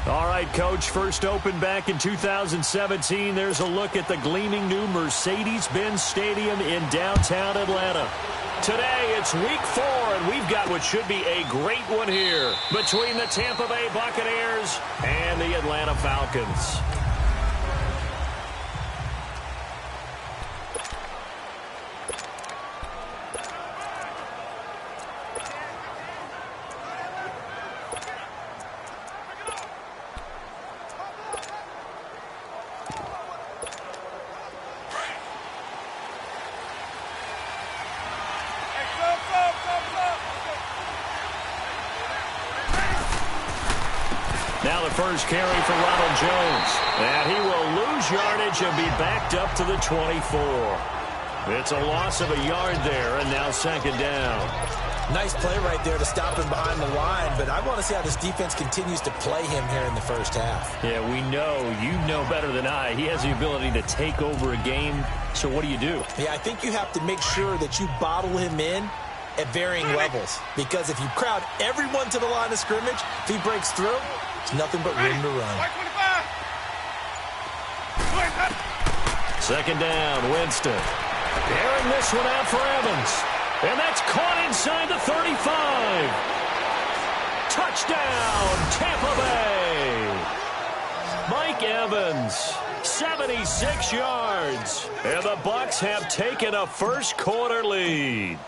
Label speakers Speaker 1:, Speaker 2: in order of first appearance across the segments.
Speaker 1: All right, Coach, first opened back in 2017. There's a look at the gleaming new Mercedes-Benz Stadium in downtown Atlanta. Today, it's week 4, and we've got what should be a great one here between the Tampa Bay Buccaneers and the Atlanta Falcons. Now the first carry for Ronald Jones. And he will lose yardage and be backed up to the 24. It's a loss of a yard there, and now second down.
Speaker 2: Nice play right there to stop him behind the line, but I want to see how this defense continues to play him here in the first half.
Speaker 1: Yeah, we know. You know better than I. He has the ability to take over a game, so what do you do?
Speaker 2: Yeah, I think you have to make sure that you bottle him in at varying levels, because if you crowd everyone to the line of scrimmage, if he breaks through, it's nothing but room to run.
Speaker 1: Second down, Winston. Airing this one out for Evans. And that's caught inside the 35. Touchdown, Tampa Bay. Mike Evans, 76 yards. And the Bucs have taken a first quarter lead.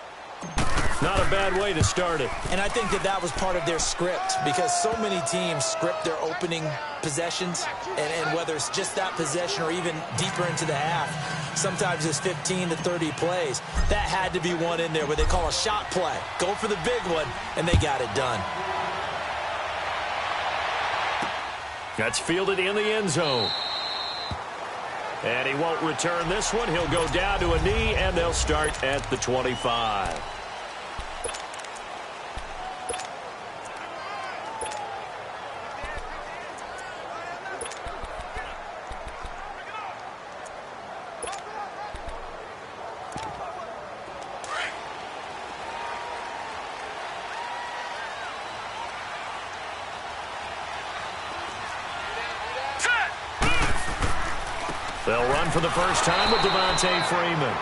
Speaker 1: Not a bad way to start it.
Speaker 2: And I think that was part of their script, because so many teams script their opening possessions, and whether it's just that possession or even deeper into the half, sometimes it's 15 to 30 plays. That had to be one in there where they call a shot play. Go for the big one, and they got it done.
Speaker 1: That's fielded in the end zone. And he won't return this one. He'll go down to a knee, and they'll start at the 25. They'll run for the first time with Devontae Freeman.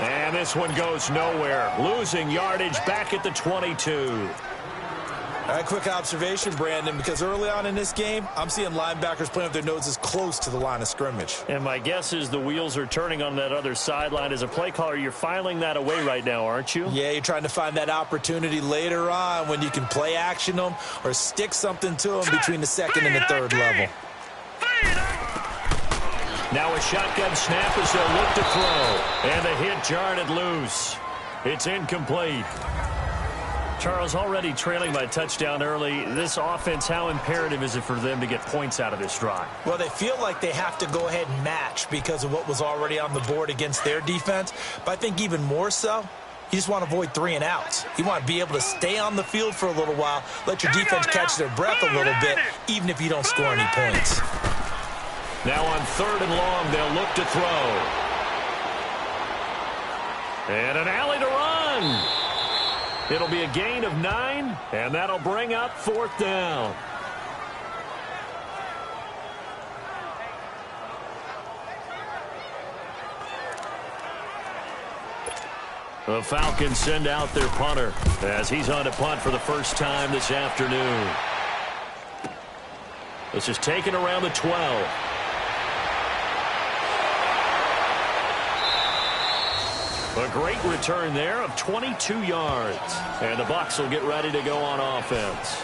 Speaker 1: And this one goes nowhere. Losing yardage back at the 22.
Speaker 2: All right, quick observation, Brandon, because early on in this game, I'm seeing linebackers playing with their noses close to the line of scrimmage.
Speaker 1: And my guess is the wheels are turning on that other sideline. As a play caller, you're filing that away right now, aren't you?
Speaker 2: Yeah, you're trying to find that opportunity later on when you can play action them or stick something to them between the second and the third level.
Speaker 1: Now a shotgun snap as they'll look to throw. And the hit jarred it loose. It's incomplete. Charles, already trailing by a touchdown early. This offense, how imperative is it for them to get points out of this drive?
Speaker 2: Well, they feel like they have to go ahead and match because of what was already on the board against their defense. But I think even more so, you just want to avoid 3 and outs. You want to be able to stay on the field for a little while, let your defense catch their breath a little bit, even if you don't score any points.
Speaker 1: Now on 3rd and long, they'll look to throw. And an alley to run. It'll be a gain of 9, and that'll bring up 4th down. The Falcons send out their punter as he's on to punt for the first time this afternoon. This is taken around the 12. A great return there of 22 yards. And the Bucs will get ready to go on offense.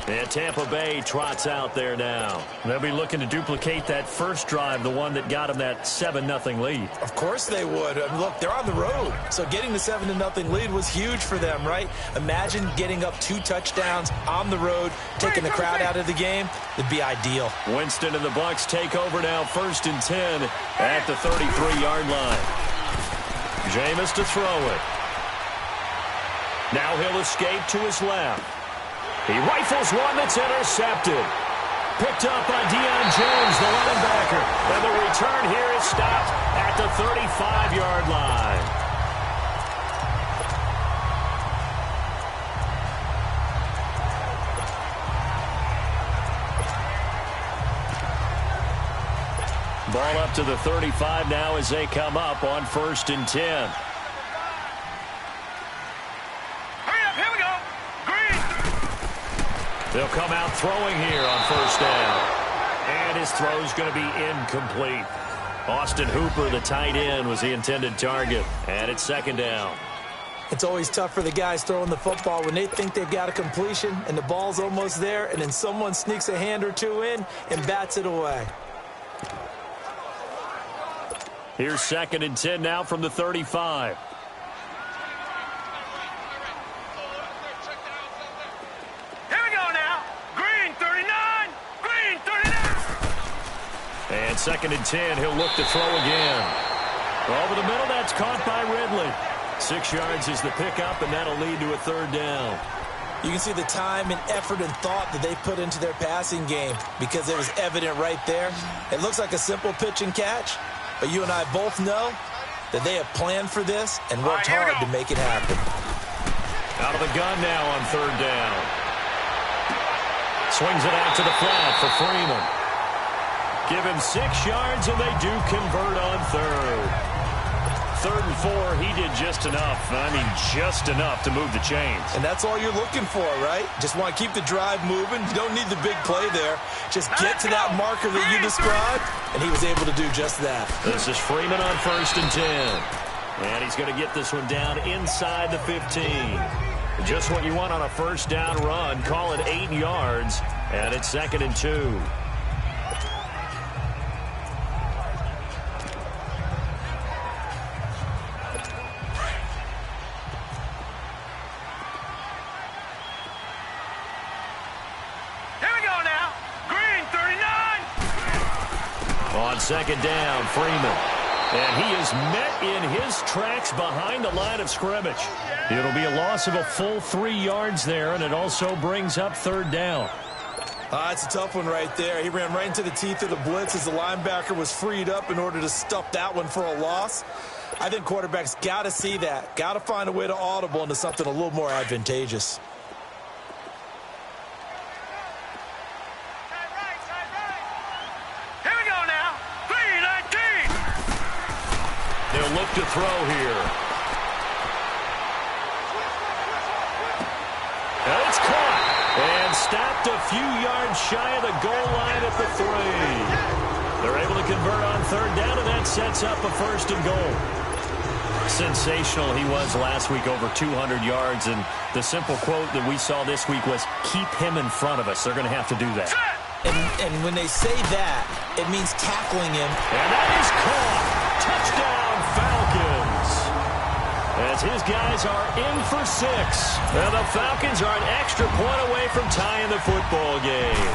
Speaker 1: And Tampa Bay trots out there now. They'll be looking to duplicate that first drive, the one that got them that 7-0 lead.
Speaker 2: Of course they would. I mean, look, they're on the road. So getting the 7-0 lead was huge for them, right? Imagine getting up 2 touchdowns on the road, taking the crowd out of the game. It'd be ideal.
Speaker 1: Winston and the Bucs take over now, 1st and 10 at the 33-yard line. Jameis to throw it. Now he'll escape to his left. He rifles one that's intercepted. Picked up by Deion Jones, the linebacker. And the return here is stopped at the 35-yard line. Ball up to the 35 now as they come up on 1st and 10.
Speaker 3: Hurry up, here we go. Green.
Speaker 1: They'll come out throwing here on 1st down. And his throw's going to be incomplete. Austin Hooper, the tight end, was the intended target. And it's 2nd down.
Speaker 2: It's always tough for the guys throwing the football when they think they've got a completion and the ball's almost there, and then someone sneaks a hand or two in and bats it away.
Speaker 1: Here's 2nd and 10 now from the 35.
Speaker 3: Here we go now. Green 39. Green 39.
Speaker 1: And 2nd and 10, he'll look to throw again. Over the middle, that's caught by Ridley. 6 yards is the pickup, and that'll lead to a 3rd down.
Speaker 2: You can see the time and effort and thought that they put into their passing game because it was evident right there. It looks like a simple pitch and catch, but you and I both know that they have planned for this and worked hard to make it happen.
Speaker 1: Out of the gun now on 3rd down. Swings it out to the flat for Freeman. Give him 6 yards, and they do convert on 3rd. 3rd and 4, he did just enough. I mean, just enough to move the chains.
Speaker 2: And that's all you're looking for, right? Just want to keep the drive moving. You don't need the big play there. Just get to that marker that you described, and he was able to do just that.
Speaker 1: This is Freeman on 1st and 10. And he's going to get this one down inside the 15. Just what you want on a 1st down run. Call it 8 yards, and it's 2nd and 2. On 2nd down, Freeman. And he is met in his tracks behind the line of scrimmage. It'll be a loss of a full 3 yards there, and it also brings up 3rd down.
Speaker 2: It's a tough one right there. He ran right into the teeth of the blitz as the linebacker was freed up in order to stuff that one for a loss. I think quarterbacks got to see that. Got to find a way to audible into something a little more advantageous.
Speaker 1: Look to throw here. And it's caught and stopped a few yards shy of the goal line at the 3. They're able to convert on 3rd down, and that sets up a 1st and goal. Sensational he was last week, over 200 yards, and the simple quote that we saw this week was, keep him in front of us. They're going to have to do that.
Speaker 2: And when they say that, it means tackling him.
Speaker 1: And that is caught. Touchdown, Falcons. As his guys are in for 6. Now the Falcons are an extra point away from tying the football game.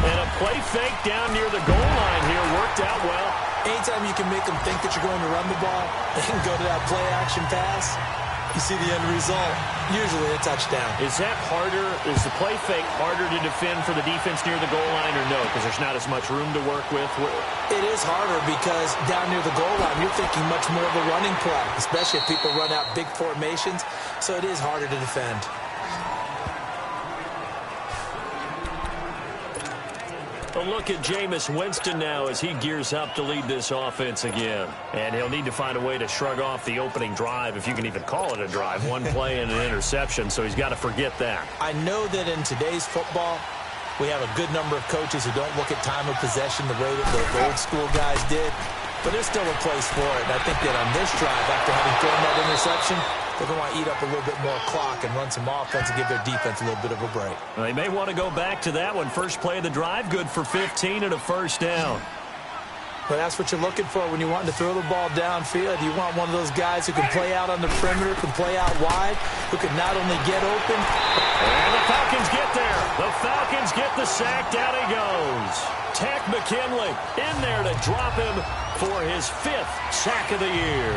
Speaker 1: And a play fake down near the goal line here worked out well.
Speaker 2: Anytime you can make them think that you're going to run the ball and go to that play action pass, you see the end result, usually a touchdown.
Speaker 1: Is that harder? Is the play fake harder to defend for the defense near the goal line or no? Because there's not as much room to work with?
Speaker 2: It is harder because down near the goal line, you're thinking much more of a running play, especially if people run out big formations. So it is harder to defend.
Speaker 1: A look at Jameis Winston now as he gears up to lead this offense again. And he'll need to find a way to shrug off the opening drive, if you can even call it a drive. One play and an interception, so he's got to forget that.
Speaker 2: I know that in today's football, we have a good number of coaches who don't look at time of possession the way that the old school guys did. But there's still a place for it. And I think that on this drive, after having thrown that interception, they're going to want to eat up a little bit more clock and run some offense and give their defense a little bit of a break.
Speaker 1: Well, they may want to go back to that one. First play of the drive, good for 15 and a 1st down.
Speaker 2: But that's what you're looking for when you're wanting to throw the ball downfield. You want one of those guys who can play out on the perimeter, can play out wide, who can not only get open.
Speaker 1: And the Falcons get there. The Falcons get the sack. Down he goes. Takk McKinley in there to drop him for his 5th sack of the year.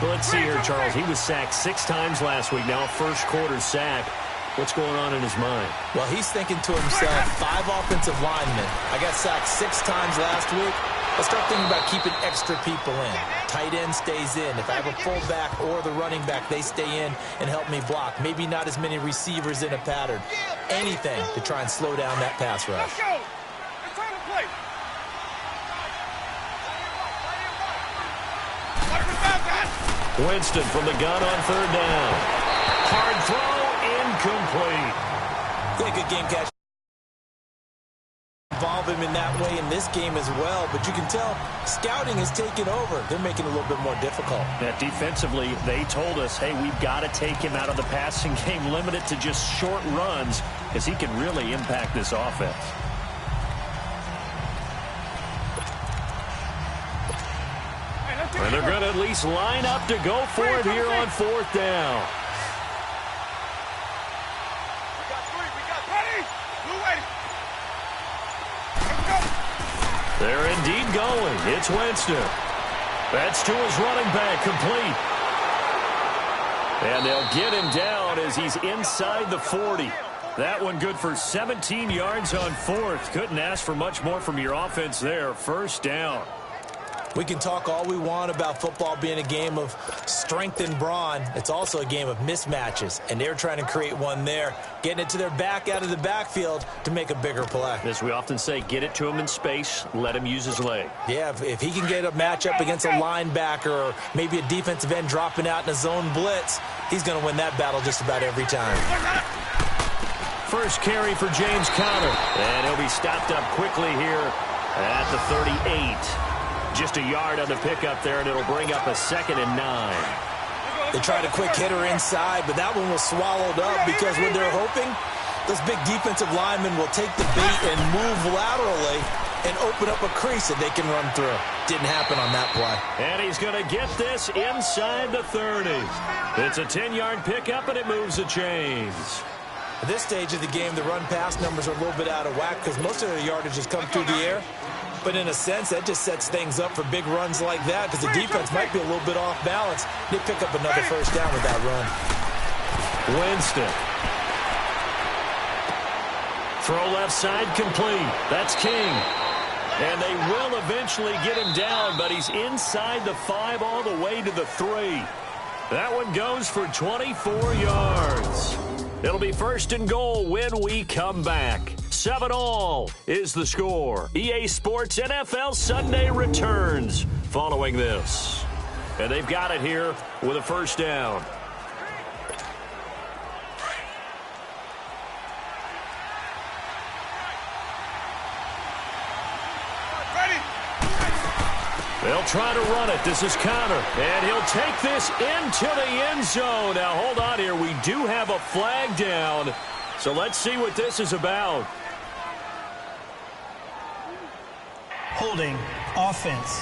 Speaker 1: Let's see here, Charles. He was sacked 6 times last week. Now a first-quarter sack. What's going on in his mind?
Speaker 2: Well, he's thinking to himself, 5 offensive linemen. I got sacked 6 times last week. Let's start thinking about keeping extra people in. Tight end stays in. If I have a fullback or the running back, they stay in and help me block. Maybe not as many receivers in a pattern. Anything to try and slow down that pass rush.
Speaker 1: Winston from the gun on third down. Hard throw, incomplete.
Speaker 2: Yeah, good game catch. Involve him in that way in this game as well, but you can tell scouting is taking over. They're making it a little bit more difficult.
Speaker 1: Yeah, defensively, they told us, hey, we've got to take him out of the passing game, limit it to just short runs, because he can really impact this offense. And they're going to at least line up to go for it here on fourth down. They're indeed going. It's Winston. That's to his running back, complete. And they'll get him down as he's inside the 40. That one good for 17 yards on fourth. Couldn't ask for much more from your offense there. First down.
Speaker 2: We can talk all we want about football being a game of strength and brawn. It's also a game of mismatches, and they're trying to create one there, getting it to their back out of the backfield to make a bigger play.
Speaker 1: As we often say, get it to him in space, let him use his leg.
Speaker 2: Yeah, if he can get a matchup against a linebacker or maybe a defensive end dropping out in a zone blitz, he's going to win that battle just about every time.
Speaker 1: First carry for James Conner, and he'll be stopped up quickly here at the 38. Just a yard on the pickup there, and it'll bring up a 2nd and 9.
Speaker 2: They tried a quick hitter inside, but that one was swallowed up because when they're hoping, those big defensive linemen will take the bait and move laterally and open up a crease that they can run through. Didn't happen on that play.
Speaker 1: And he's going to get this inside the 30. It's a 10-yard pickup, and it moves the chains.
Speaker 2: At this stage of the game, the run-pass numbers are a little bit out of whack because most of the yardage has come through the air. But in a sense, that just sets things up for big runs like that because the defense might be a little bit off balance. They pick up another first down with that run.
Speaker 1: Winston. Throw left side complete. That's King. And they will eventually get him down, but he's inside the 5 all the way to the 3. That one goes for 24 yards. It'll be 1st and goal when we come back. 7-all is the score. EA Sports NFL Sunday returns following this. And they've got it here with a first down. They'll try to run it. This is Conner. And he'll take this into the end zone. Now, hold on here. We do have a flag down. So let's see what this is about.
Speaker 4: Holding offense.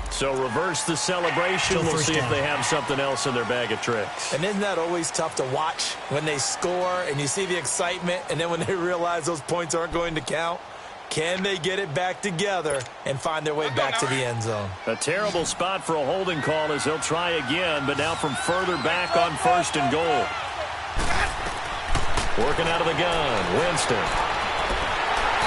Speaker 1: So reverse the celebration. We'll see if they have something else in their bag of tricks.
Speaker 2: And isn't that always tough to watch when they score and you see the excitement and then when they realize those points aren't going to count? Can they get it back together and find their way back to the end zone?
Speaker 1: A terrible spot for a holding call as they'll try again, but now from further back on 1st and goal. Working out of the gun, Winston.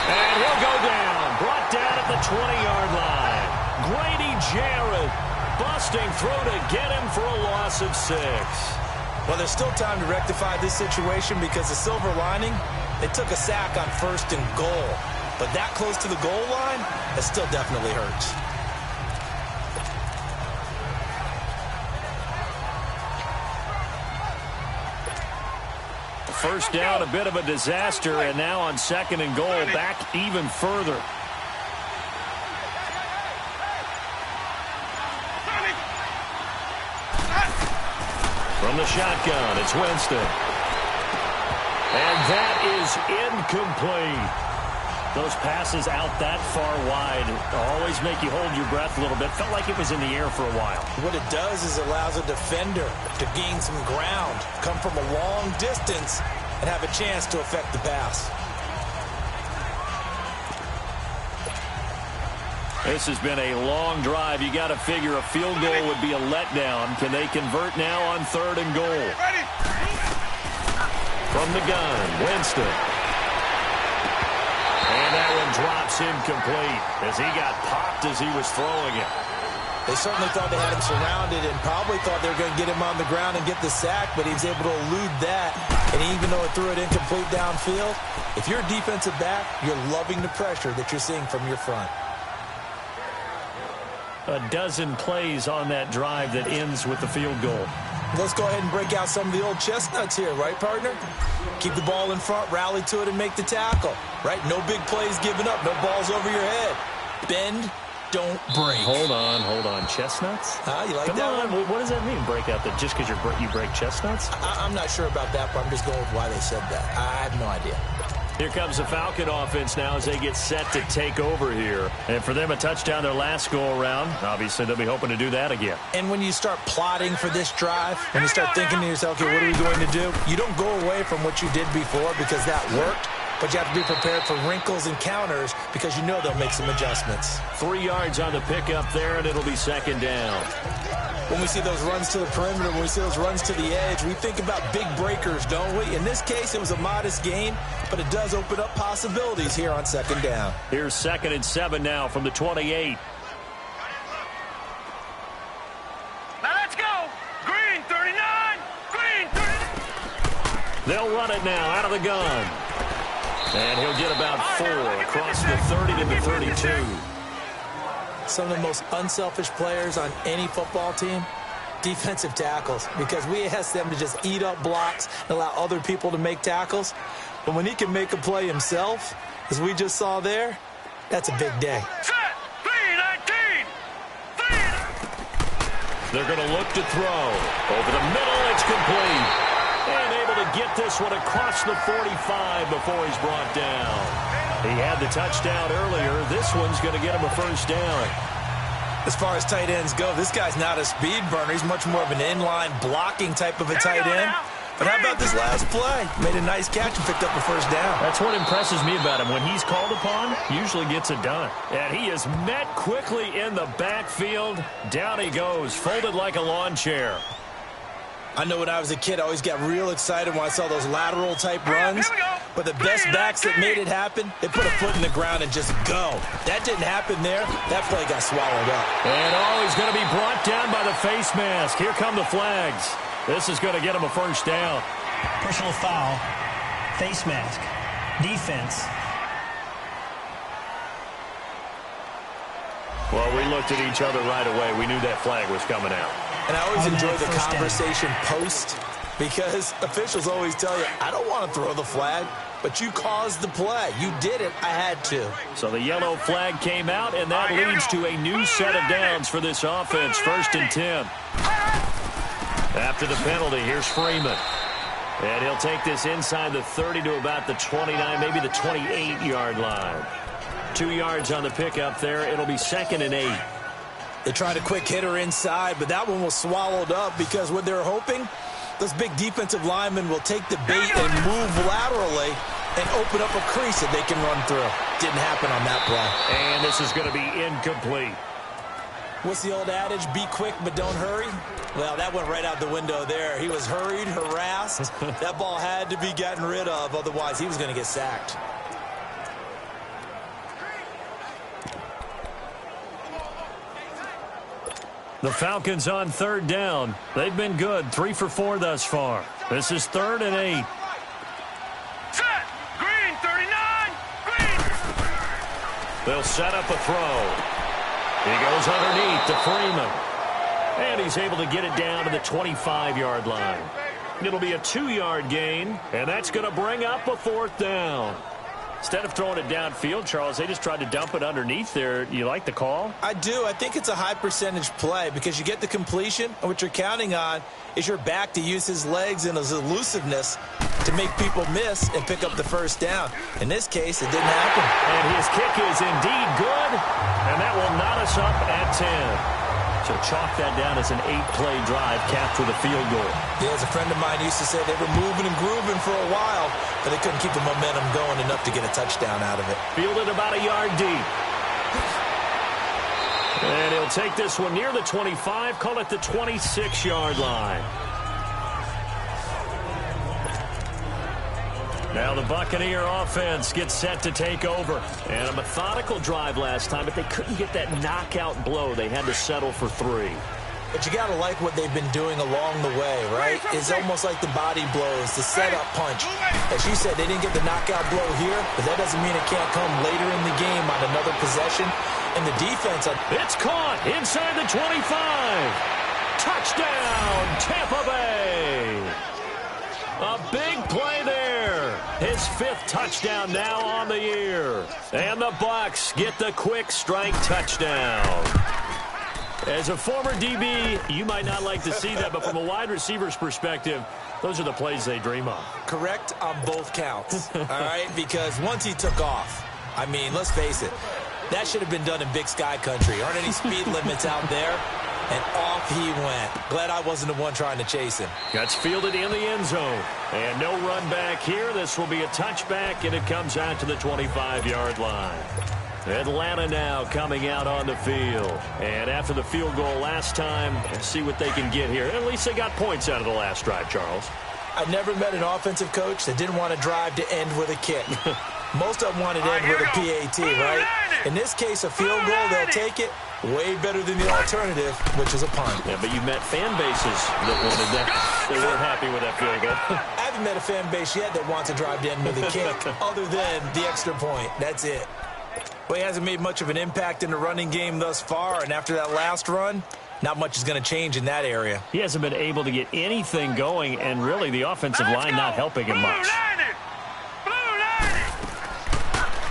Speaker 1: And he'll go down. Brought down at the 20-yard line. Grady Jarrett busting through to get him for a loss of 6.
Speaker 2: Well, there's still time to rectify this situation because the silver lining, they took a sack on 1st and goal. But that close to the goal line, that still definitely hurts.
Speaker 1: First down, a bit of a disaster, and now on 2nd and goal, back even further. From the shotgun, it's Winston. And that is incomplete. Those passes out that far wide always make you hold your breath a little bit. Felt like it was in the air for a while.
Speaker 2: What it does is it allows a defender to gain some ground, come from a long distance, and have a chance to affect the pass.
Speaker 1: This has been a long drive. You got to figure a field goal would be a letdown. Can they convert now on 3rd and goal? From the gun, Winston. And that one drops incomplete as he got popped as he was throwing it.
Speaker 2: They certainly thought they had him surrounded and probably thought they were going to get him on the ground and get the sack, but he was able to elude that. And even though it threw it incomplete downfield, if you're a defensive back, you're loving the pressure that you're seeing from your front.
Speaker 1: a dozen plays on that drive that ends with the field goal.
Speaker 2: Let's go ahead and break out some of the old chestnuts here, right, partner? Keep the ball in front, rally to it, and make the tackle, right? No big plays given up, no balls over your head. Bend, don't break.
Speaker 1: Hold on. Chestnuts?
Speaker 2: You like
Speaker 1: Come
Speaker 2: that
Speaker 1: on.
Speaker 2: one?
Speaker 1: What does that mean, break out? That just because you break chestnuts?
Speaker 2: I'm not sure about that, but I'm just going with why they said that. I have no idea.
Speaker 1: Here comes the Falcon offense now as they get set to take over here. And for them, a touchdown their last go-around. Obviously, they'll be hoping to do that again.
Speaker 2: And when you start plotting for this drive, when you start thinking to yourself, okay, what are we going to do? You don't go away from what you did before because that worked. But you have to be prepared for wrinkles and counters because you know they'll make some adjustments.
Speaker 1: 3 yards on the pickup there, and it'll be second down.
Speaker 2: When we see those runs to the perimeter, when we see those runs to the edge, we think about big breakers, don't we? In this case, it was a modest gain, but it does open up possibilities here on second down.
Speaker 1: Here's 2nd and 7 now from the 28.
Speaker 3: Now let's go. Green 39. Green 39.
Speaker 1: They'll run it now out of the gun. And he'll get about 4 across the 30 to the 32.
Speaker 2: Some of the most unselfish players on any football team, defensive tackles, because we ask them to just eat up blocks and allow other people to make tackles. But when he can make a play himself, as we just saw there, that's a big day.
Speaker 3: Set. 319.
Speaker 1: They're going to look to throw. Over the middle, it's complete. And able to get this one across the 45 before he's brought down. He had the touchdown earlier. This one's going to get him a first down.
Speaker 2: As far as tight ends go, this guy's not a speed burner. He's much more of an inline blocking type of a tight end. But how about this last play? Made a nice catch and picked up a first down.
Speaker 1: That's what impresses me about him. When he's called upon, usually gets it done. And he is met quickly in the backfield. Down he goes, folded like a lawn chair.
Speaker 2: I know when I was a kid, I always got real excited when I saw those lateral type runs. But the best backs that made it happen, they put a foot in the ground and just go. That didn't happen there. That play got swallowed up.
Speaker 1: And he's going to be brought down by the face mask. Here come the flags. This is going to get him a first down.
Speaker 4: Personal foul. Face mask. Defense.
Speaker 1: Well, we looked at each other right away. We knew that flag was coming out.
Speaker 2: And I always enjoy the conversation post because officials always tell you, I don't want to throw the flag, but you caused the play. You did it. I had to.
Speaker 1: So the yellow flag came out, and that leads to a new set of downs for this offense. 1st and 10. After the penalty, here's Freeman. And he'll take this inside the 30 to about the 29, maybe the 28-yard line. 2 yards on the pickup there. It'll be 2nd and 8.
Speaker 2: They tried a quick hitter inside, but that one was swallowed up because what they're hoping, those big defensive linemen will take the bait and move laterally and open up a crease that they can run through. Didn't happen on that play.
Speaker 1: And this is going to be incomplete.
Speaker 2: What's the old adage? Be quick, but don't hurry. Well, that went right out the window there. He was hurried, harassed. That ball had to be gotten rid of, otherwise he was going to get sacked.
Speaker 1: The Falcons on 3rd down. They've been good. 3 for 4 thus far. This is 3rd and 8.
Speaker 3: Set. Green 39. Green.
Speaker 1: They'll set up a throw. He goes underneath to Freeman. And he's able to get it down to the 25-yard line. It'll be a 2-yard gain, and that's going to bring up a 4th down. Instead of throwing it downfield, Charles, they just tried to dump it underneath there. You like the call?
Speaker 2: I do. I think it's a high percentage play because you get the completion, and what you're counting on is your back to use his legs and his elusiveness to make people miss and pick up the first down. In this case, it didn't happen.
Speaker 1: And his kick is indeed good, and that will knot us up at 10. So chalk that down as an 8-play drive capped with a field goal.
Speaker 2: Yeah, as a friend of mine used to say, they were moving and grooving for a while, but they couldn't keep the momentum going enough to get a touchdown out of it.
Speaker 1: Fielded about a yard deep. And he'll take this one near the 25, call it the 26-yard line. Now the Buccaneer offense gets set to take over. And a methodical drive last time, but they couldn't get that knockout blow. They had to settle for 3.
Speaker 2: But you got to like what they've been doing along the way, right? It's almost like the body blows, the setup punch. As you said, they didn't get the knockout blow here, but that doesn't mean it can't come later in the game on another possession. And the defense...
Speaker 1: It's caught inside the 25. Touchdown, Tampa Bay. A big play there. His 5th touchdown now on the year. And the Bucs get the quick strike touchdown. As a former DB, you might not like to see that, but from a wide receiver's perspective, those are the plays they dream of.
Speaker 2: Correct on both counts, all right? Because once he took off, I mean, let's face it, that should have been done in Big Sky country. Aren't any speed limits out there? And off he went. Glad I wasn't the one trying to chase him.
Speaker 1: Gets fielded in the end zone. And no run back here. This will be a touchback, and it comes out to the 25-yard line. Atlanta now coming out on the field. And after the field goal last time, let's see what they can get here. At least they got points out of the last drive, Charles.
Speaker 2: I never met an offensive coach that didn't want to drive to end with a kick. Most of them wanted to end with a PAT, right? In this case, a field goal, they'll take it. Way better than the alternative, which is a punt.
Speaker 1: Yeah, but you've met fan bases that wanted that. They weren't happy with that field goal.
Speaker 2: I haven't met a fan base yet that wants to drive to end with a kick, other than the extra point. That's it. But he hasn't made much of an impact in the running game thus far, and after that last run, not much is going to change in that area.
Speaker 1: He hasn't been able to get anything going, and really the offensive line not helping him much.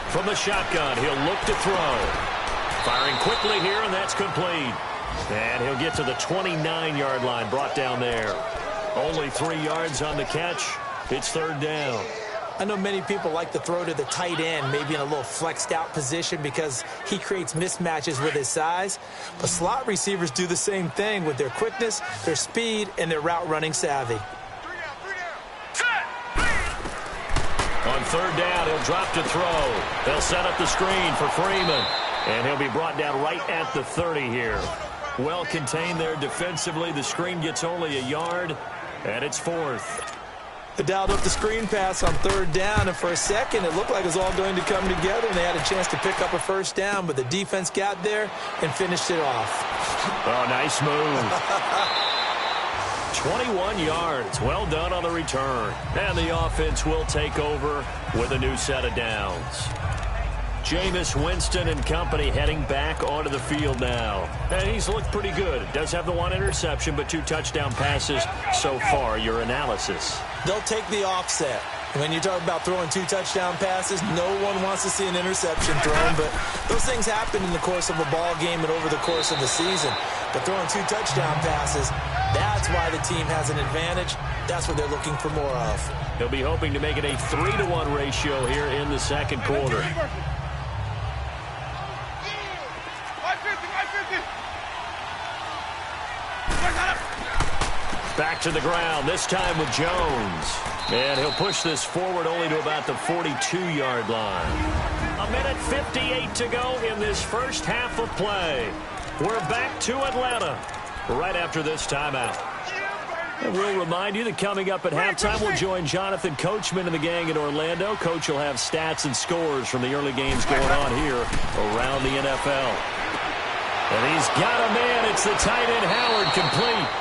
Speaker 1: From the shotgun, he'll look to throw. Firing quickly here, and that's complete. And he'll get to the 29-yard line, brought down there. Only 3 yards on the catch. It's 3rd down.
Speaker 2: I know many people like to throw to the tight end, maybe in a little flexed out position because he creates mismatches with his size. But slot receivers do the same thing with their quickness, their speed, and their route running savvy.
Speaker 1: On 3rd down, he'll drop to throw. They'll set up the screen for Freeman. And he'll be brought down right at the 30 here. Well contained there defensively. The screen gets only a yard, and it's 4th.
Speaker 2: They dialed up the screen pass on 3rd down, and for a second it looked like it was all going to come together, and they had a chance to pick up a 1st down, but the defense got there and finished it off.
Speaker 1: Oh, nice move. 21 yards. Well done on the return. And the offense will take over with a new set of downs. Jameis Winston and company heading back onto the field now. And he's looked pretty good. Does have the 1 interception, but 2 touchdown passes so far. Your analysis.
Speaker 2: They'll take the offset. When you talk about throwing 2 touchdown passes, no one wants to see an interception thrown, but those things happen in the course of a ball game and over the course of the season. But throwing 2 touchdown passes, that's why the team has an advantage. That's what they're looking for more of.
Speaker 1: He'll be hoping to make it a 3-to-1 ratio here in the 2nd quarter. Back to the ground, this time with Jones. And he'll push this forward only to about the 42-yard line. 1:58 to go in this first half of play. We're back to Atlanta right after this timeout. And we'll remind you that coming up at halftime, we'll join Jonathan Coachman and the gang in Orlando. Coach will have stats and scores from the early games going on here around the NFL. And he's got a man. It's the tight end Howard, complete.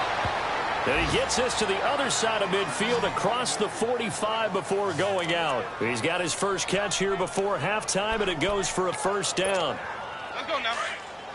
Speaker 1: And he gets this to the other side of midfield across the 45 before going out. He's got his first catch here before halftime, and it goes for a 1st down.
Speaker 3: Let's go now.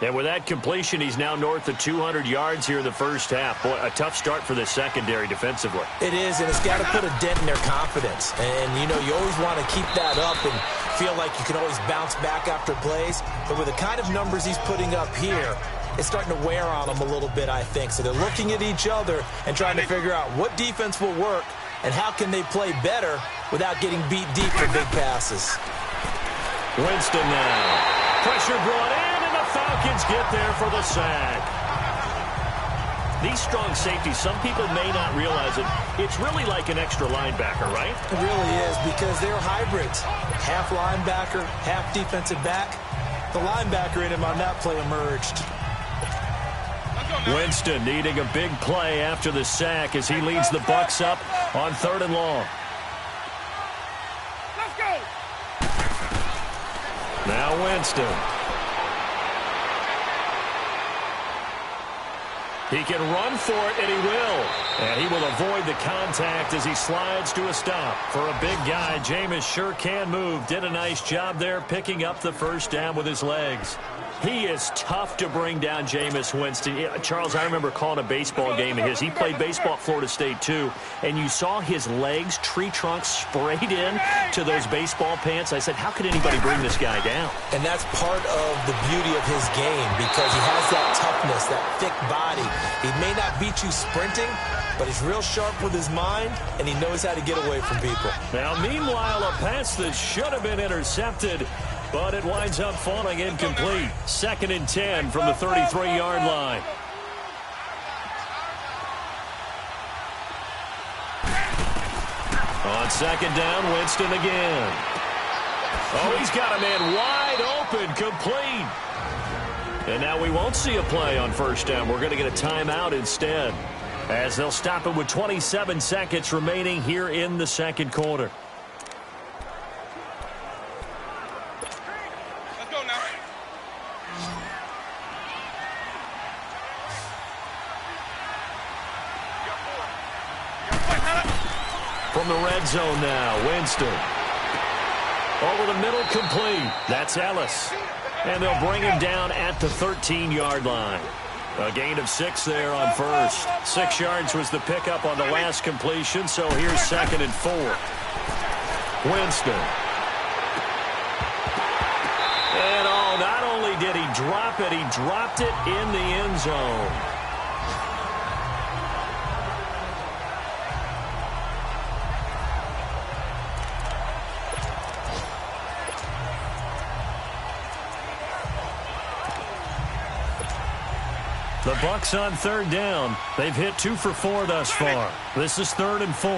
Speaker 1: And with that completion, he's now north of 200 yards here in the first half. Boy, a tough start for the secondary defensively.
Speaker 2: It is, and it's got to put a dent in their confidence. And, you know, you always want to keep that up and feel like you can always bounce back after plays. But with the kind of numbers he's putting up here, it's starting to wear on them a little bit, I think. So they're looking at each other and trying to figure out what defense will work and how can they play better without getting beat deep for big passes.
Speaker 1: Winston now. Pressure brought in, and the Falcons get there for the sack. These strong safeties, some people may not realize it. It's really like an extra linebacker, right?
Speaker 2: It really is, because they're hybrids. Half linebacker, half defensive back. The linebacker in him on that play emerged.
Speaker 1: Winston needing a big play after the sack as he leads the Bucs up on 3rd and long.
Speaker 3: Let's go.
Speaker 1: Now Winston. He can run for it, and he will. And he will avoid the contact as he slides to a stop. For a big guy, Jameis sure can move. Did a nice job there picking up the first down with his legs. He is tough to bring down, Jameis Winston. Charles, I remember calling a baseball game of his. He played baseball at Florida State, too. And you saw his legs, tree trunks sprayed in to those baseball pants. I said, how could anybody bring this guy down?
Speaker 2: And that's part of the beauty of his game because he has that toughness, that thick body. He may not beat you sprinting, but he's real sharp with his mind, and he knows how to get away from people.
Speaker 1: Now, meanwhile, a pass that should have been intercepted, but it winds up falling incomplete. 2nd and 10 from the 33-yard line. On 2nd down, Winston again. Oh, he's got a man wide open, complete. And now we won't see a play on 1st down. We're going to get a timeout instead, as they'll stop it with 27 seconds remaining here in the 2nd quarter.
Speaker 3: Let's go now.
Speaker 1: From the red zone now, Winston. Over the middle, complete. That's Ellis. And they'll bring him down at the 13-yard line. A gain of 6 there on 1st. 6 yards was the pickup on the last completion, so here's 2nd and 4. Winston. And not only did he drop it, he dropped it in the end zone. The Bucs on 3rd down. They've hit 2 for 4 thus far. This is 3rd and 4.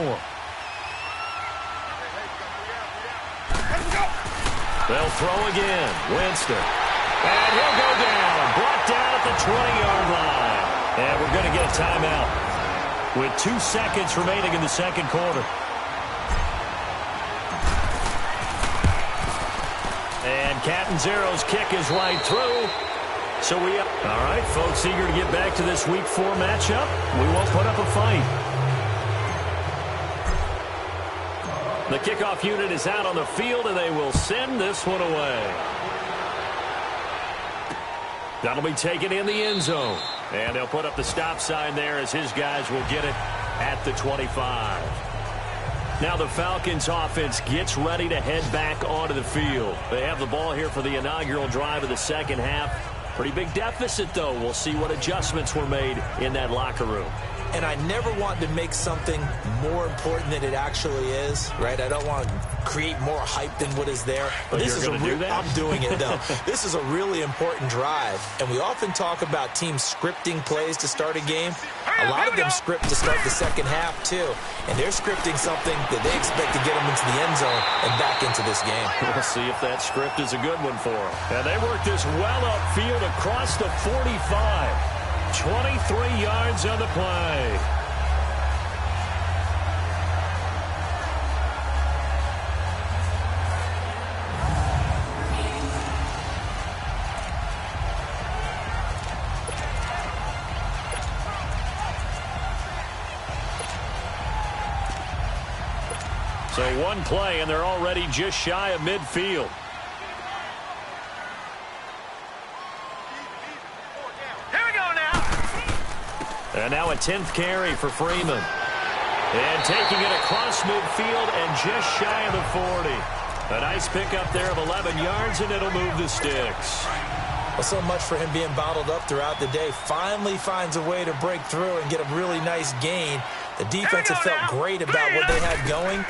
Speaker 1: They'll throw again. Winston. And he'll go down. Brought down at the 20-yard line. And we're going to get a timeout with 2 seconds remaining in the 2nd quarter. And Catanzaro's kick is right through. So all right, folks, eager to get back to this Week 4 matchup. We won't put up a fight. The kickoff unit is out on the field, and they will send this one away. That'll be taken in the end zone. And they'll put up the stop sign there as his guys will get it at the 25. Now the Falcons offense gets ready to head back onto the field. They have the ball here for the inaugural drive of the 2nd half. Pretty big deficit, though. We'll see what adjustments were made in that locker room.
Speaker 2: And I never want to make something more important than it actually is, right? I don't want to create more hype than what is there.
Speaker 1: But this is
Speaker 2: I'm doing it, though. This is a really important drive. And we often talk about teams scripting plays to start a game. A lot of them script to start the 2nd half, too. And they're scripting something that they expect to get them into the end zone and back into this game.
Speaker 1: We'll see if that script is a good one for them. And they work this well upfield across the 45. 23 yards on the play. So one play, and they're already just shy of midfield. And now a 10th carry for Freeman. And taking it across midfield and just shy of the 40. A nice pickup there of 11 yards, and it'll move the sticks.
Speaker 2: Well, so much for him being bottled up throughout the day. Finally finds a way to break through and get a really nice gain. The defense have felt great about what they had going.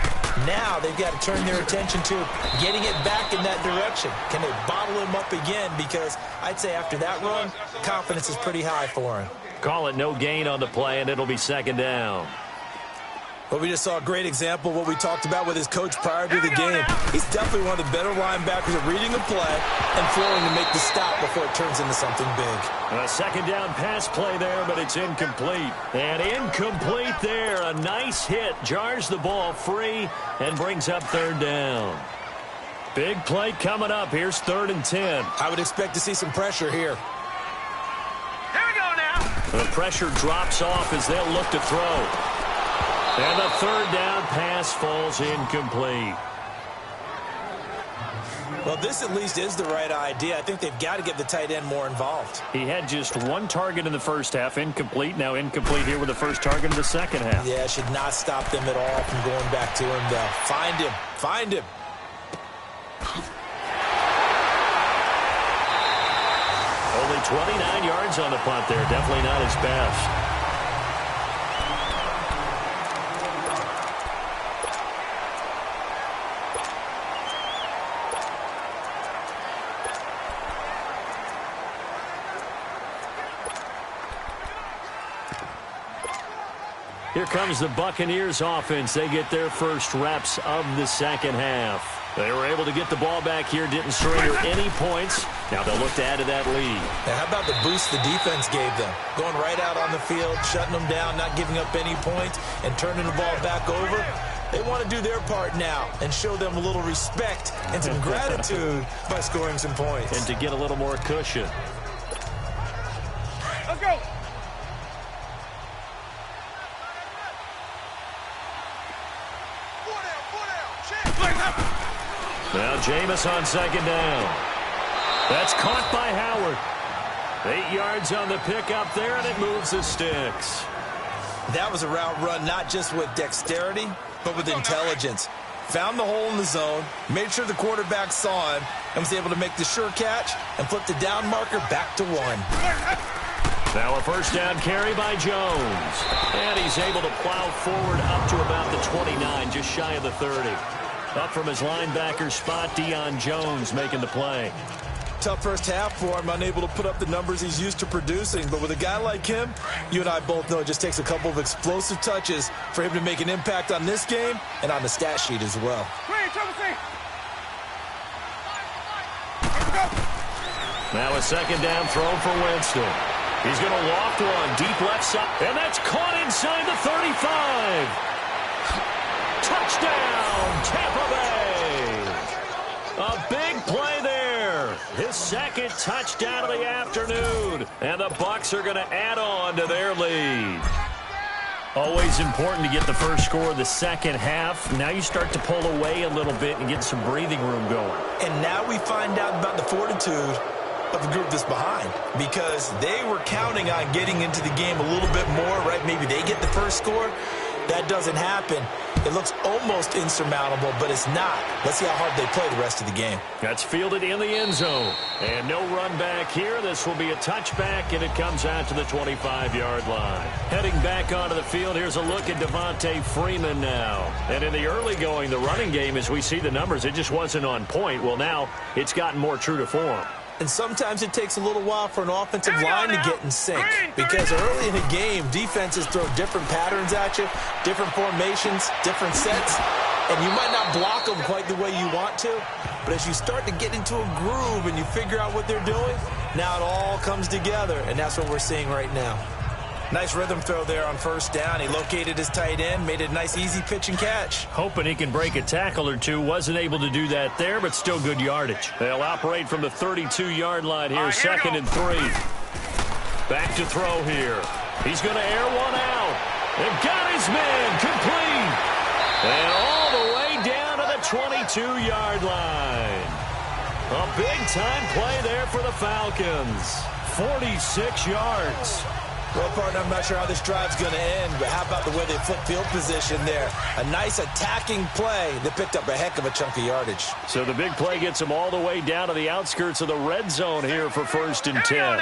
Speaker 2: Now they've got to turn their attention to getting it back in that direction. Can they bottle him up again? Because I'd say after that run, confidence is pretty high for him.
Speaker 1: Call it no gain on the play, and it'll be 2nd down.
Speaker 2: Well, we just saw a great example of what we talked about with his coach prior to the game. He's definitely one of the better linebackers at reading a play and flowing to make the stop before it turns into something big.
Speaker 1: A 2nd down pass play there, but it's incomplete. And incomplete there. A nice hit. Jars the ball free and brings up 3rd down. Big play coming up. Here's 3rd and 10.
Speaker 2: I would expect to see some pressure here.
Speaker 3: Here we go now.
Speaker 1: The pressure drops off as they'll look to throw. And the third down pass falls incomplete.
Speaker 2: Well, this at least is the right idea. I think they've got to get the tight end more involved.
Speaker 1: He had just one target in the first half, incomplete. Now incomplete here with the first target in the second half.
Speaker 2: Yeah, should not stop them at all from going back to him, though. Find him. Find him.
Speaker 1: Only 29 yards on the punt there. Definitely not his best. Here comes the Buccaneers offense. They get their first reps of the second half. They were able to get the ball back here, didn't surrender any points. Now they'll look to add to that lead.
Speaker 2: Now, how about the boost the defense gave them? Going right out on the field, shutting them down, not giving up any points, and turning the ball back over. They want to do their part now and show them a little respect and some gratitude by scoring some points.
Speaker 1: And to get a little more cushion.
Speaker 3: Let's go.
Speaker 1: Now Jameis on second down. That's caught by Howard. 8 yards on the pickup there, and it moves the sticks.
Speaker 2: That was a route run not just with dexterity, but with intelligence. Found the hole in the zone, made sure the quarterback saw him, and was able to make the sure catch and flip the down marker back to 1.
Speaker 1: Now a first down carry by Jones. And he's able to plow forward up to about the 29, just shy of the 30. Up from his linebacker spot, Deion Jones making the play.
Speaker 2: Tough first half for him, unable to put up the numbers he's used to producing. But with a guy like him, you and I both know it just takes a couple of explosive touches for him to make an impact on this game and on the stat sheet as well.
Speaker 1: Now a second down throw for Winston. He's going to loft one deep left side, and that's caught inside the 35. Touchdown, Tampa Bay. A big play there. His second touchdown of the afternoon. And the Bucs are going to add on to their lead. Always important to get the first score of the second half. Now you start to pull away a little bit and get some breathing room going.
Speaker 2: And now we find out about the fortitude of the group that's behind, because they were counting on getting into the game a little bit more, right? Maybe they get the first score. That doesn't happen. It looks almost insurmountable, but it's not. Let's see how hard they play the rest of the game.
Speaker 1: That's fielded in the end zone. And no run back here. This will be a touchback, and it comes out to the 25-yard line. Heading back onto the field, here's a look at Devontae Freeman now. And in the early going, the running game, as we see the numbers, it just wasn't on point. Well, now it's gotten more true to form.
Speaker 2: And sometimes it takes a little while for an offensive line to get in sync, because early in the game, defenses throw different patterns at you, different formations, different sets, and you might not block them quite the way you want to, but as you start to get into a groove and you figure out what they're doing, now it all comes together, and that's what we're seeing right now. Nice rhythm throw there on first down. He located his tight end, made it a nice, easy pitch and catch.
Speaker 1: Hoping he can break a tackle or two. Wasn't able to do that there, but still good yardage. They'll operate from the 32-yard line here, second and 3. Back to throw here. He's going to air one out. They've got his man complete. And all the way down to the 22-yard line. A big-time play there for the Falcons. 46 yards.
Speaker 2: Well, partner, I'm not sure how this drive's going to end, but how about the way they flip field position there? A nice attacking play that picked up a heck of a chunk of yardage.
Speaker 1: So the big play gets them all the way down to the outskirts of the red zone here for first and 10.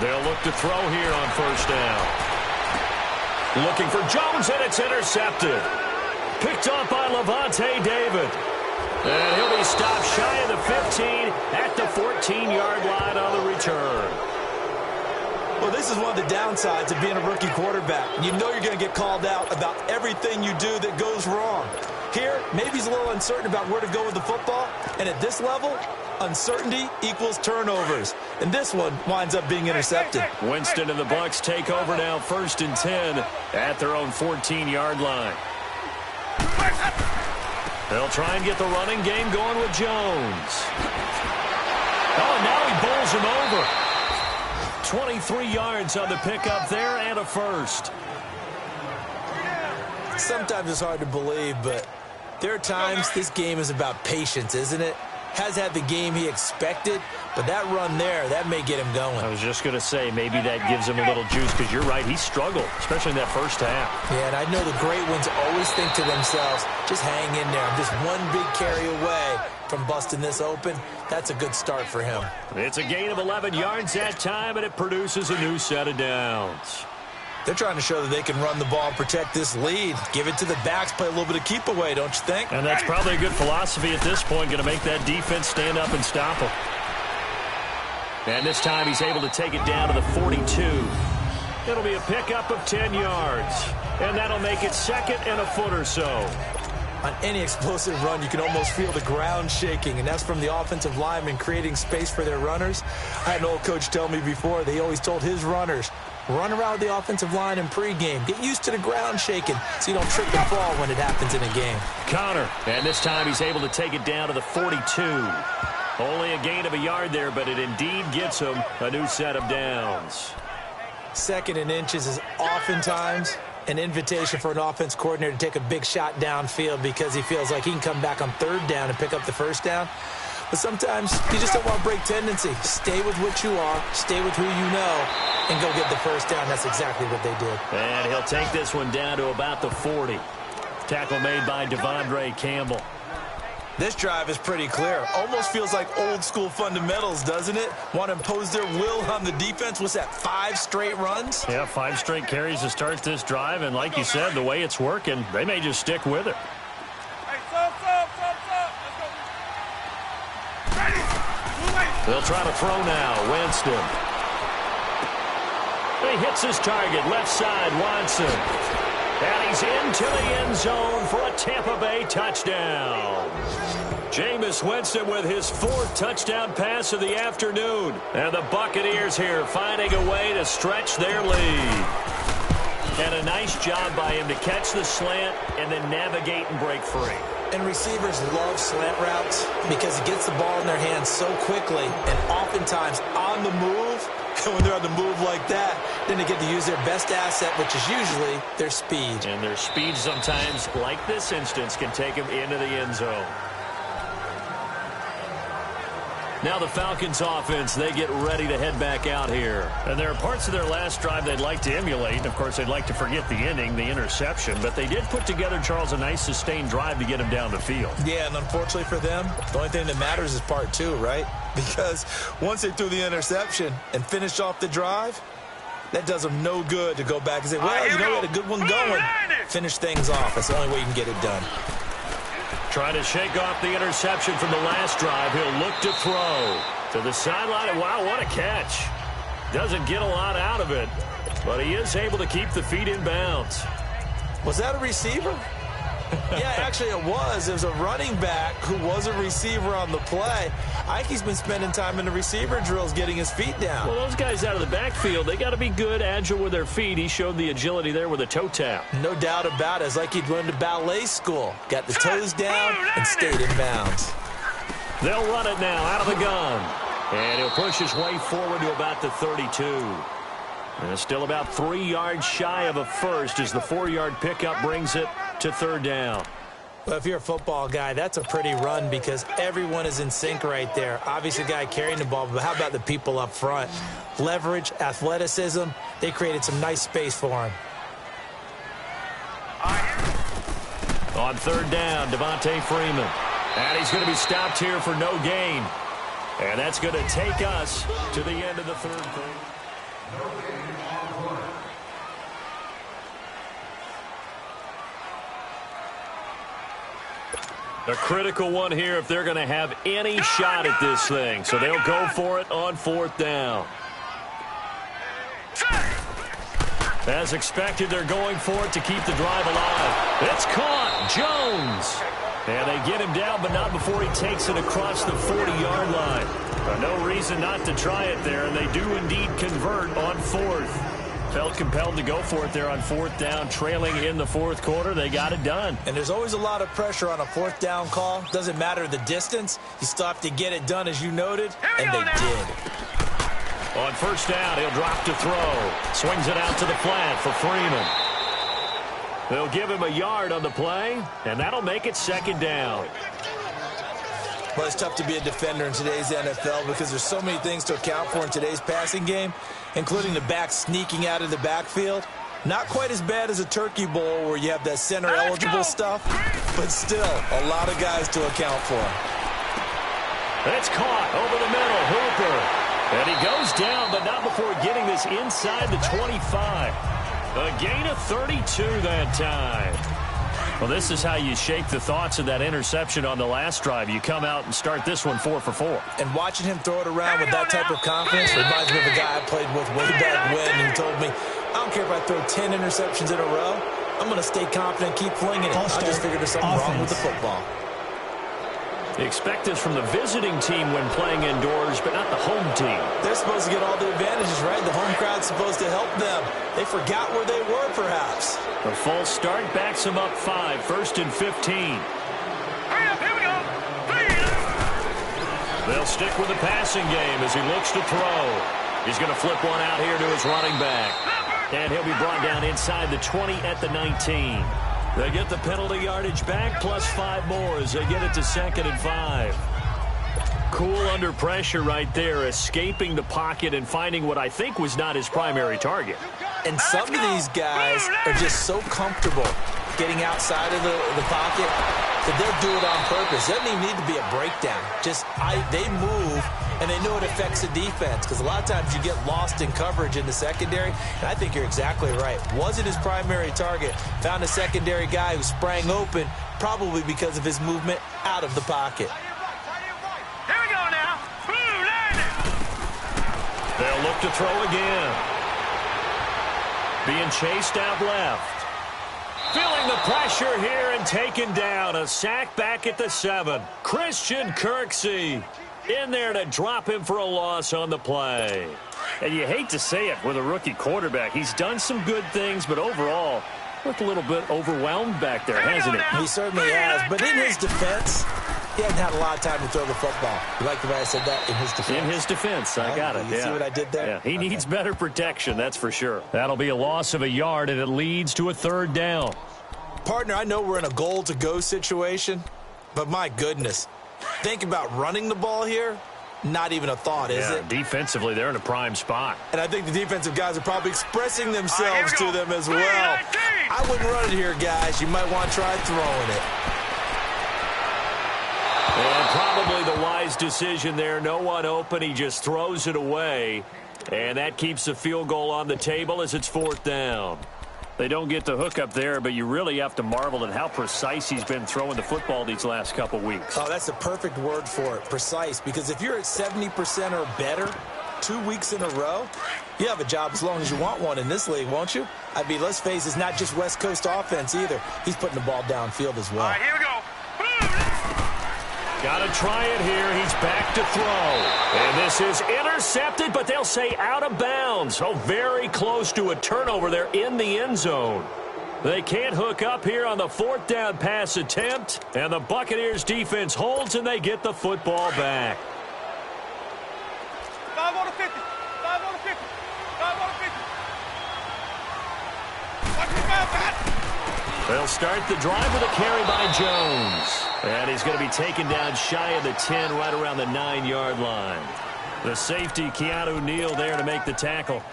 Speaker 1: They'll look to throw here on first down. Looking for Jones, and it's intercepted. Picked off by Levante David. And he'll be stopped shy of the 15 at the 14-yard line on the return.
Speaker 2: Well, this is one of the downsides of being a rookie quarterback. You know you're going to get called out about everything you do that goes wrong. Here, maybe he's a little uncertain about where to go with the football. And at this level, uncertainty equals turnovers. And this one winds up being intercepted.
Speaker 1: Winston and the Bucs take over now, first and 10 at their own 14-yard line. They'll try and get the running game going with Jones. Oh, and now he bowls him over. 23 yards on the pickup there and a first.
Speaker 2: Sometimes it's hard to believe, but there are times this game is about patience, isn't it? Has had the game he expected, but that run there, that may get him going.
Speaker 1: I was just going to say, maybe that gives him a little juice, because you're right, he struggled, especially in that first half.
Speaker 2: Yeah, and I know the great ones always think to themselves, just hang in there. I'm just one big carry away from busting this open. That's a good start for him.
Speaker 1: It's a gain of 11 yards that time, and it produces a new set of downs.
Speaker 2: They're trying to show that they can run the ball and protect this lead. Give it to the backs, play a little bit of keep away, don't you think?
Speaker 1: And that's probably a good philosophy at this point, going to make that defense stand up and stop him. And this time he's able to take it down to the 42. It'll be a pickup of 10 yards. And that'll make it second and a foot or so.
Speaker 2: On any explosive run, you can almost feel the ground shaking, and that's from the offensive linemen creating space for their runners. I had an old coach tell me before, they always told his runners, run around with the offensive line in pregame. Get used to the ground shaking so you don't trip and fall when it happens in a game.
Speaker 1: Connor, and this time he's able to take it down to the 42. Only a gain of a yard there, but it indeed gets him a new set of downs.
Speaker 2: Second and inches is oftentimes an invitation for an offense coordinator to take a big shot downfield because he feels like he can come back on third down and pick up the first down. But sometimes you just don't want to break tendency. Stay with what you are, stay with who you know, and go get the first down. That's exactly what they did.
Speaker 1: And he'll take this one down to about the 40. Tackle made by Devondre Campbell.
Speaker 2: This drive is pretty clear. Almost feels like old school fundamentals, doesn't it? Want to impose their will on the defense. What's that, 5 straight runs?
Speaker 1: Yeah, 5 straight carries to start this drive. And like you said, the way it's working, they may just stick with it. They'll try to throw now. Winston. He hits his target. Left side, Watson. And he's into the end zone for a Tampa Bay touchdown. Jameis Winston with his 4th touchdown pass of the afternoon. And the Buccaneers here finding a way to stretch their lead. And a nice job by him to catch the slant and then navigate and break free.
Speaker 2: And receivers love slant routes because it gets the ball in their hands so quickly and oftentimes on the move. And when they're on the move like that, then they get to use their best asset, which is usually their speed.
Speaker 1: And their speed sometimes, like this instance, can take them into the end zone. Now the Falcons offense, they get ready to head back out here. And there are parts of their last drive they'd like to emulate. Of course, they'd like to forget the ending, the interception. But they did put together, Charles, a nice sustained drive to get him down the field.
Speaker 2: Yeah, and unfortunately for them, the only thing that matters is part 2, right? Because once they threw the interception and finished off the drive, that does them no good to go back and say, well, you know, we had a good one going. Finish things off. That's the only way you can get it done.
Speaker 1: Trying to shake off the interception from the last drive. He'll look to throw to the sideline. Wow, what a catch. Doesn't get a lot out of it, but he is able to keep the feet in bounds.
Speaker 2: Was that a receiver? Yeah, actually it was. It was a running back who was a receiver on the play. I think he's been spending time in the receiver drills getting his feet down.
Speaker 1: Well, those guys out of the backfield, they got to be good, agile with their feet. He showed the agility there with a toe tap.
Speaker 2: No doubt about it. It's like he'd run to ballet school. Got the toes down and stayed in bounds.
Speaker 1: They'll run it now out of the gun. And he'll push his way forward to about the 32. And it's still about 3 yards shy of a first as the 4-yard pickup brings it to third down.
Speaker 2: Well, if you're a football guy, that's a pretty run because everyone is in sync right there. Obviously, the guy carrying the ball, but how about the people up front? Leverage, athleticism, they created some nice space for him.
Speaker 1: On third down, Devontae Freeman. And he's going to be stopped here for no gain. And that's going to take us to the end of the third quarter. A critical one here if they're going to have any shot at this thing. So they'll go for it on 4th down. As expected, they're going for it to keep the drive alive. It's caught. Jones. And they get him down, but not before he takes it across the 40-yard line. No reason not to try it there, and they do indeed convert on 4th. Felt compelled to go for it there on 4th down, trailing in the 4th quarter. They got it done.
Speaker 2: And there's always a lot of pressure on a 4th down call. Doesn't matter the distance. You still have to get it done, as you noted, and they did.
Speaker 1: On first down, he'll drop to throw. Swings it out to the flat for Freeman. They'll give him a yard on the play, and that'll make it second down.
Speaker 2: Well, it's tough to be a defender in today's NFL because there's so many things to account for in today's passing game, including the back sneaking out of the backfield. Not quite as bad as a turkey bowl where you have that center-eligible stuff, but still a lot of guys to account for.
Speaker 1: It's caught over the middle. Hooper. And he goes down, but not before getting this inside the 25. A gain of 32 that time. Well, this is how you shake the thoughts of that interception on the last drive. You come out and start this one 4 for 4.
Speaker 2: And watching him throw it around with that type of confidence reminds me of a guy I played with way back when who told me, I don't care if I throw 10 interceptions in a row. I'm going to stay confident, keep flinging it. I just figured there's something wrong with the football.
Speaker 1: Expect this from the visiting team when playing indoors, but not the home team.
Speaker 2: They're supposed to get all the advantages, right? The home crowd's supposed to help them. They forgot where they were, perhaps.
Speaker 1: The false start backs them up 5, 1st and 15.
Speaker 3: Hurry up, here we go.
Speaker 1: They'll stick with the passing game as he looks to throw. He's going to flip one out here to his running back. And he'll be brought down inside the 20 at the 19. They get the penalty yardage back, plus 5 more as they get it to 2nd and 5. Cool under pressure right there, escaping the pocket and finding what I think was not his primary target.
Speaker 2: And some of these guys are just so comfortable getting outside of the pocket that they'll do it on purpose. It doesn't even need to be a breakdown. They move, and they know it affects the defense because a lot of times you get lost in coverage in the secondary, and I think you're exactly right. Wasn't his primary target. Found a secondary guy who sprang open, probably because of his movement out of the pocket.
Speaker 3: Here we go now.
Speaker 1: They'll look to throw again. Being chased out left. Feeling the pressure here and taken down. A sack back at the 7. Christian Kirksey in there to drop him for a loss on the play. And you hate to say it with a rookie quarterback. He's done some good things, but overall, looked a little bit overwhelmed back there, hasn't he?
Speaker 2: He certainly has. But in his defense, he hasn't had a lot of time to throw the football. You like the way I said that? In his defense.
Speaker 1: In his defense. I got it.
Speaker 2: You see what I did there?
Speaker 1: Yeah, he needs better protection, that's for sure. That'll be a loss of a yard, and it leads to a 3rd down.
Speaker 2: Partner, I know we're in a goal-to-go situation, but my goodness. Think about running the ball here. Not even a thought, is it?
Speaker 1: Defensively, they're in a prime spot.
Speaker 2: And I think the defensive guys are probably expressing themselves to them as well. I wouldn't run it here, guys. You might want to try throwing it.
Speaker 1: And probably the wise decision there. No one open. He just throws it away. And that keeps the field goal on the table as it's 4th down. They don't get the hook up there, but you really have to marvel at how precise he's been throwing the football these last couple weeks.
Speaker 2: Oh, that's a perfect word for it, precise, because if you're at 70% or better 2 weeks in a row, you have a job as long as you want one in this league, won't you? I mean, let's face it, it's not just West Coast offense either. He's putting the ball downfield as well.
Speaker 3: All right, here we go.
Speaker 1: Got to try it here. He's back to throw. And this is intercepted, but they'll say out of bounds. Oh, very close to a turnover there in the end zone. They can't hook up here on the 4th down pass attempt. And the Buccaneers defense holds, and they get the football back.
Speaker 3: 5 on the 50. 5 on the 50. 5 on the 50. Watch the foul, Pat.
Speaker 1: They'll start the drive with a carry by Jones. And he's going to be taken down shy of the 10, right around the 9-yard line. The safety, Keanu Neal, there to make the tackle.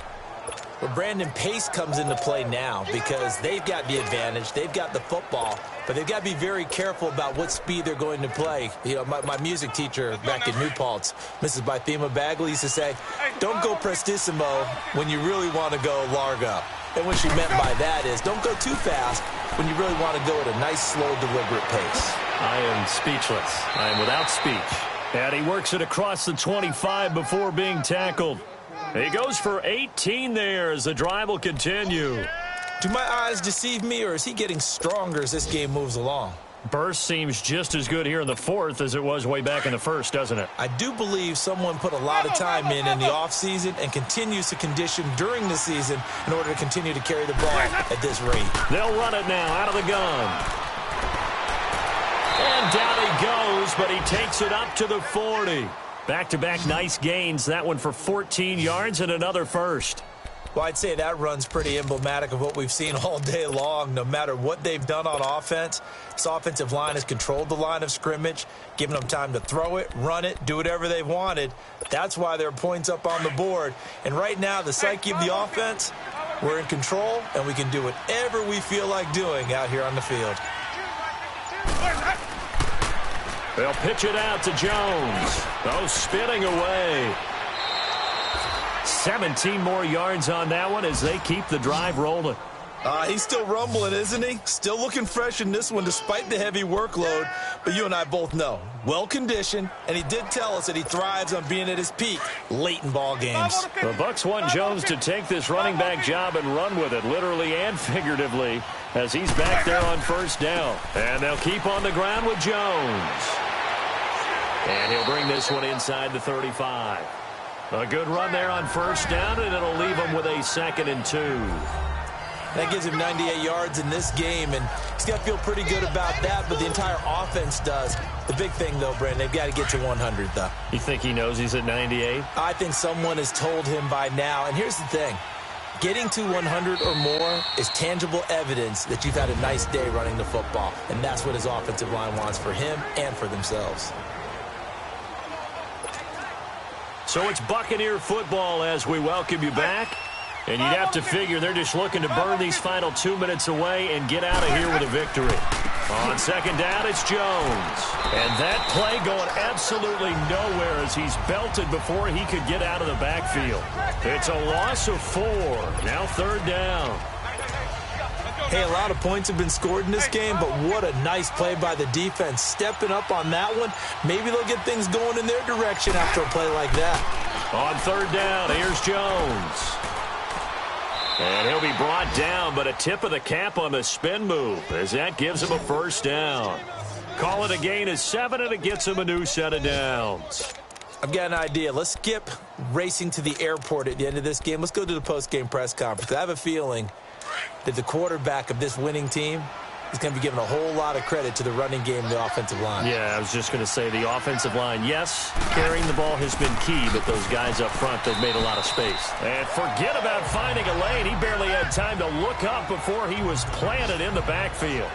Speaker 2: Well, Brandon, pace comes into play now because they've got the advantage. They've got the football, but they've got to be very careful about what speed they're going to play. You know, my music teacher back in New Paltz, Mrs. Bythema Bagley, used to say, don't go prestissimo when you really want to go largo. And what she meant by that is don't go too fast when you really want to go at a nice, slow, deliberate pace.
Speaker 1: I am speechless. I am without speech. And he works it across the 25 before being tackled. He goes for 18 there as the drive will continue.
Speaker 2: Do my eyes deceive me, or is he getting stronger as this game moves along?
Speaker 1: Burst seems just as good here in the 4th as it was way back in the 1st, doesn't it?
Speaker 2: I do believe someone put a lot of time in the offseason and continues to condition during the season in order to continue to carry the ball at this rate.
Speaker 1: They'll run it now out of the gun. And down he goes, but he takes it up to the 40. Back-to-back nice gains. That one for 14 yards and another first.
Speaker 2: Well, I'd say that run's pretty emblematic of what we've seen all day long. No matter what they've done on offense, this offensive line has controlled the line of scrimmage, given them time to throw it, run it, do whatever they wanted. That's why there are points up on the board. And right now, the psyche of the offense, we're in control, and we can do whatever we feel like doing out here on the field.
Speaker 1: They'll pitch it out to Jones. Oh, spinning away. 17 more yards on that one as they keep the drive rolling.
Speaker 2: He's still rumbling, isn't he? Still looking fresh in this one despite the heavy workload. But you and I both know, well-conditioned, and he did tell us that he thrives on being at his peak late in ball games.
Speaker 1: The Bucs want Jones to take this running back job and run with it, literally and figuratively, as he's back there on first down. And they'll keep on the ground with Jones. And he'll bring this one inside the 35. A good run there on first down, and it'll leave him with a 2nd and 2.
Speaker 2: That gives him 98 yards in this game, and he's got to feel pretty good about that, but the entire offense does. The big thing, though, Brandon, they've got to get to 100, though.
Speaker 1: You think he knows he's at 98?
Speaker 2: I think someone has told him by now, and here's the thing. Getting to 100 or more is tangible evidence that you've had a nice day running the football, and that's what his offensive line wants for him and for themselves.
Speaker 1: So it's Buccaneer football as we welcome you back. And you'd have to figure they're just looking to burn these final 2 minutes away and get out of here with a victory. On second down, it's Jones. And that play going absolutely nowhere as he's belted before he could get out of the backfield. It's a loss of 4. Now 3rd down.
Speaker 2: Hey, a lot of points have been scored in this game, but what a nice play by the defense. Stepping up on that one, maybe they'll get things going in their direction after a play like that.
Speaker 1: On 3rd down, here's Jones. And he'll be brought down, but a tip of the cap on the spin move as that gives him a 1st down. Call it a gain of 7, and it gets him a new set of downs.
Speaker 2: I've got an idea. Let's skip racing to the airport at the end of this game. Let's go to the post-game press conference. I have a feeling that the quarterback of this winning team is going to be giving a whole lot of credit to the running game and the offensive line.
Speaker 1: Yeah, I was just going to say the offensive line, yes, carrying the ball has been key, but those guys up front, they've made a lot of space. And forget about finding a lane. He barely had time to look up before he was planted in the backfield.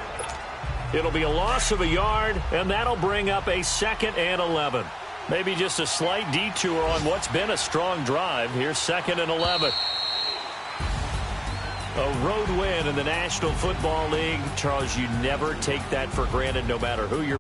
Speaker 1: It'll be a loss of a yard, and that'll bring up a 2nd and 11. Maybe just a slight detour on what's been a strong drive. Here's 2nd and 11. A road win in the National Football League. Charles, you never take that for granted no matter who you're